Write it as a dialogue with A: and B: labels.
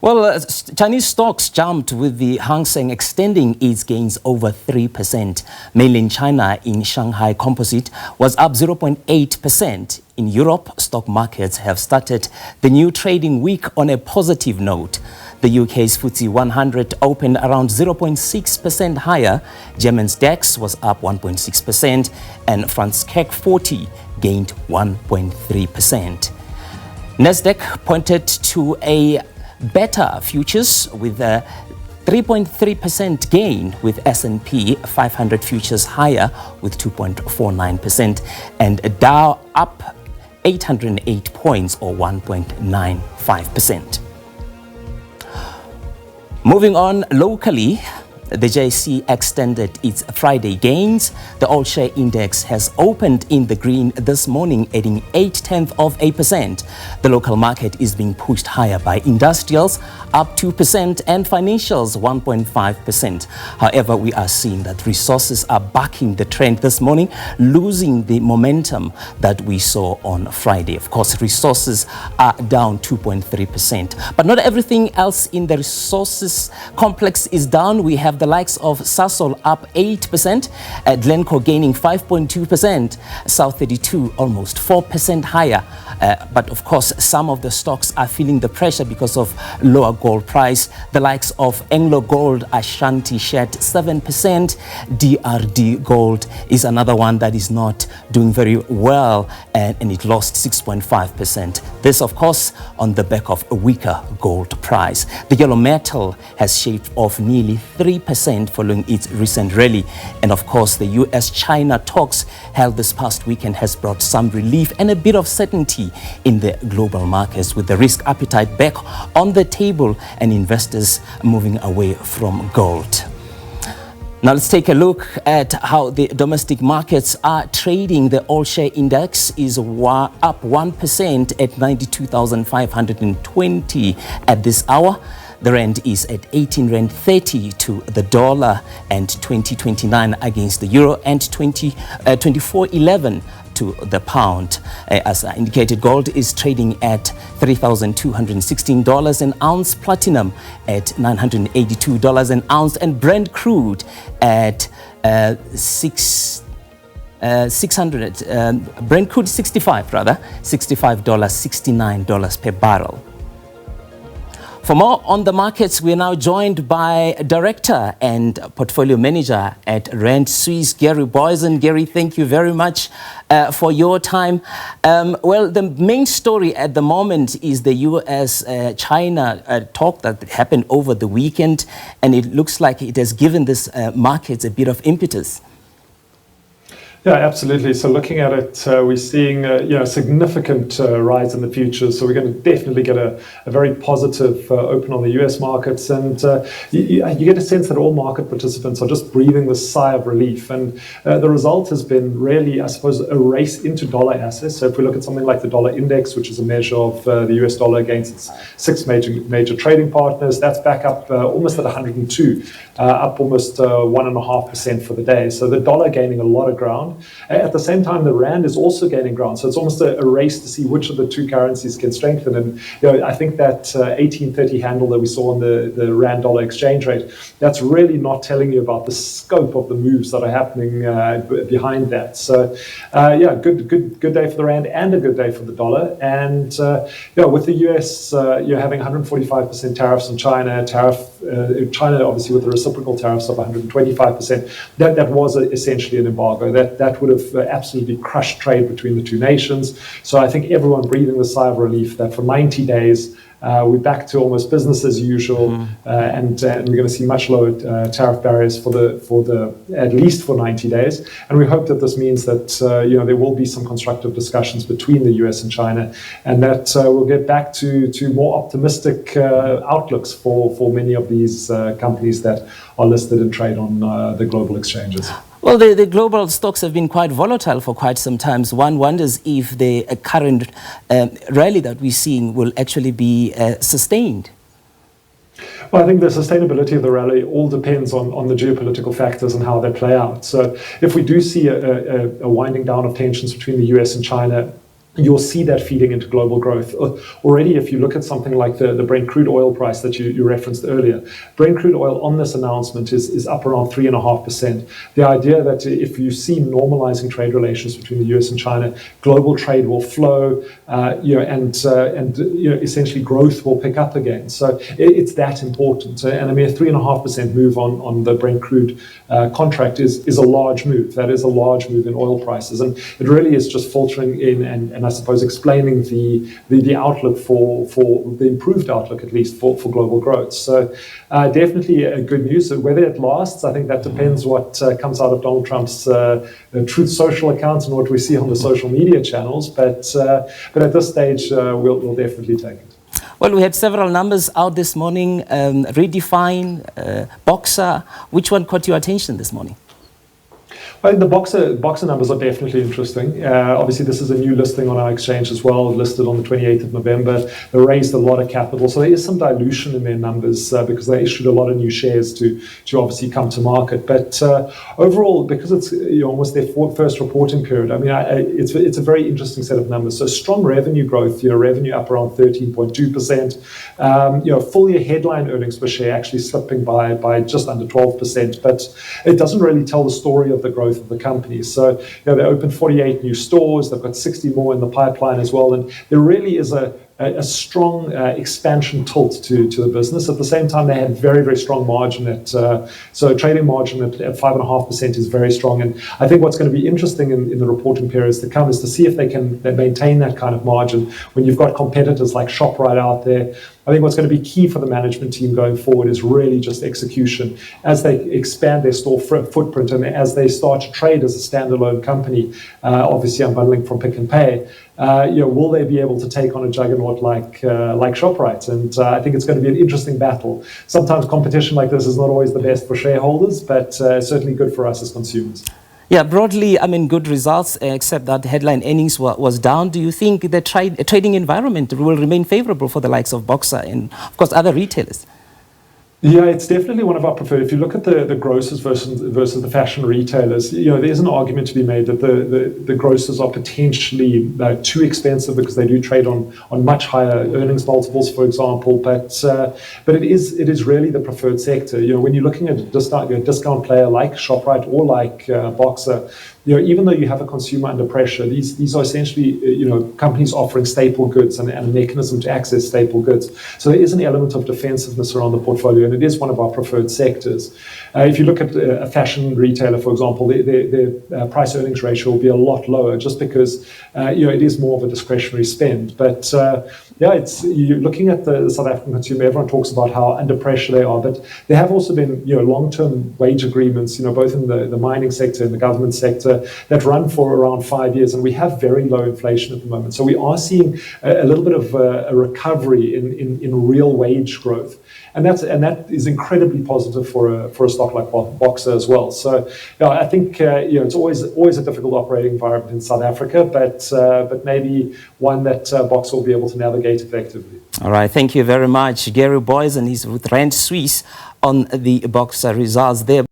A: Well, Chinese stocks jumped with the Hang Seng extending its gains over 3%. Mainland China in Shanghai Composite was up 0.8%. In Europe, stock markets have started the new trading week on a positive note. The UK's FTSE 100 opened around 0.6% higher. German's DAX was up 1.6% and France's CAC 40 gained 1.3%. Nasdaq pointed to a better futures with a 3.3% gain, with S&P 500 futures higher with 2.49% and Dow up 808 points or 1.95%. Moving on locally, the JSE extended its Friday gains. The all-share index has opened in the green this morning, adding 0.8%. The local market is being pushed higher by industrials, up 2%, and financials, 1.5%. However, we are seeing that resources are backing the trend this morning, losing the momentum that we saw on Friday. Of course, resources are down 2.3%. But not everything else in the resources complex is down. We have the likes of Sasol up 8%, Glencore gaining 5.2%, South 32 almost 4% higher. But of course, some of the stocks are feeling the pressure because of lower gold price. The likes of Anglo Gold, Ashanti shed 7%. DRD Gold is another one that is not doing very well, and it lost 6.5%. This, of course, on the back of a weaker gold price. The yellow metal has shaved off nearly 3% following its recent rally. And of course, the US-China talks held this past weekend has brought some relief and a bit of certainty in the global markets, with the risk appetite back on the table and investors moving away from gold. Now let's take a look at how the domestic markets are trading. The all-share index is up 1% at 92,520 at this hour. The rand is at 18.30 rand to the dollar and 20.29 against the euro and 24.11 to the pound. As I indicated, gold is trading at $3,216 an ounce, platinum at $982 an ounce, and Brent crude at Brent crude $69 per barrel. For more on the markets, we are now joined by Director and Portfolio Manager at Rand Suisse, Gary Boysen. Gary, thank you very much for your time. Well, the main story at the moment is the US-China talk that happened over the weekend, and it looks like it has given this markets a bit of impetus.
B: Yeah, absolutely. So looking at it, we're seeing a significant rise in the futures. So we're going to definitely get a very positive open on the US markets. And you get a sense that all market participants are just breathing this sigh of relief. And the result has been really, I suppose, a race into dollar assets. So if we look at something like the dollar index, which is a measure of the US dollar against its six major trading partners, that's back up almost at 102, up almost 1.5% for the day. So the dollar gaining a lot of ground. At the same time, the rand is also gaining ground. So it's almost a race to see which of the two currencies can strengthen. And I think that 1830 handle that we saw on the rand dollar exchange rate, that's really not telling you about the scope of the moves that are happening behind that. So good day for the rand and a good day for the dollar. And with the US having 145% tariffs on China, China obviously with the reciprocal tariffs of 125%, that was essentially an embargo. That would have absolutely crushed trade between the two nations. So I think everyone breathing the sigh of relief that for 90 days, we're back to almost business as usual, and we're going to see much lower tariff barriers for the at least for 90 days. And we hope that this means that there will be some constructive discussions between the US and China, and that we'll get back to more optimistic outlooks for many of these companies that are listed and trade on the global exchanges.
A: Well, the global stocks have been quite volatile for quite some time. One wonders if the current rally that we're seeing will actually be sustained.
B: Well, I think the sustainability of the rally all depends on the geopolitical factors and how they play out. So if we do see a winding down of tensions between the US and China, you'll see that feeding into global growth. Already, if you look at something like the Brent crude oil price that you referenced earlier, Brent crude oil on this announcement is up around 3.5%. The idea that if you see normalizing trade relations between the US and China, global trade will flow, and essentially growth will pick up again. So it's that important. And I mean, a 3.5% move on the Brent crude contract is a large move. That is a large move in oil prices, and it really is just filtering in and I suppose explaining the outlook for the improved outlook, at least for global growth. So definitely good news. So whether it lasts, I think that depends what comes out of Donald Trump's Truth Social accounts and what we see on the social media channels. But at this stage, we'll definitely take it.
A: Well, we had several numbers out this morning. Redefine, Boxer. Which one caught your attention this morning?
B: I think the Boxer numbers are definitely interesting. Obviously, this is a new listing on our exchange as well, listed on the 28th of November. They raised a lot of capital, so there is some dilution in their numbers because they issued a lot of new shares to obviously come to market. But overall, because it's almost their first reporting period, I mean, it's a very interesting set of numbers. So strong revenue growth, revenue up around 13.2%. Full year headline earnings per share actually slipping by just under 12%, but it doesn't really tell the story of the growth of the company. So they opened 48 new stores. They've got 60 more in the pipeline as well, and there really is a strong expansion tilt to the business. At the same time, they had very, very strong margin so trading margin at 5.5% is very strong. And I think what's going to be interesting in the reporting periods to come is to see if they can maintain that kind of margin when you've got competitors like ShopRite out there. I think what's going to be key for the management team going forward is really just execution. As they expand their store footprint and as they start to trade as a standalone company, obviously unbundling from Pick n Pay, will they be able to take on a juggernaut like ShopRite? And I think it's going to be an interesting battle. Sometimes competition like this is not always the best for shareholders, but certainly good for us as consumers.
A: Yeah, broadly, I mean, good results, except that headline earnings was down. Do you think the trading environment will remain favorable for the likes of Boxer and, of course, other retailers?
B: Yeah, it's definitely one of our preferred. If you look at the grocers versus the fashion retailers, there's an argument to be made that the grocers are potentially too expensive because they do trade on much higher earnings multiples, for example. But it is really the preferred sector. When you're looking at a discount player like ShopRite or like Boxer, even though you have a consumer under pressure, these are essentially companies offering staple goods and a mechanism to access staple goods. So there is an element of defensiveness around the portfolio, and it is one of our preferred sectors. If you look at a fashion retailer, for example, their price earnings ratio will be a lot lower just because it is more of a discretionary spend. But you're looking at the South African consumer. Everyone talks about how under pressure they are, but there have also been long-term wage agreements, both in the mining sector and the government sector, that run for around 5 years, and we have very low inflation at the moment. So we are seeing a little bit of a recovery in real wage growth, and that is incredibly positive for a stock like Boxer as well. So I think it's always a difficult operating environment in South Africa, but maybe one that Boxer will be able to navigate effectively.
A: All right, thank you very much, Gary Boyes, and he's with Rand Suisse on the Boxer results there.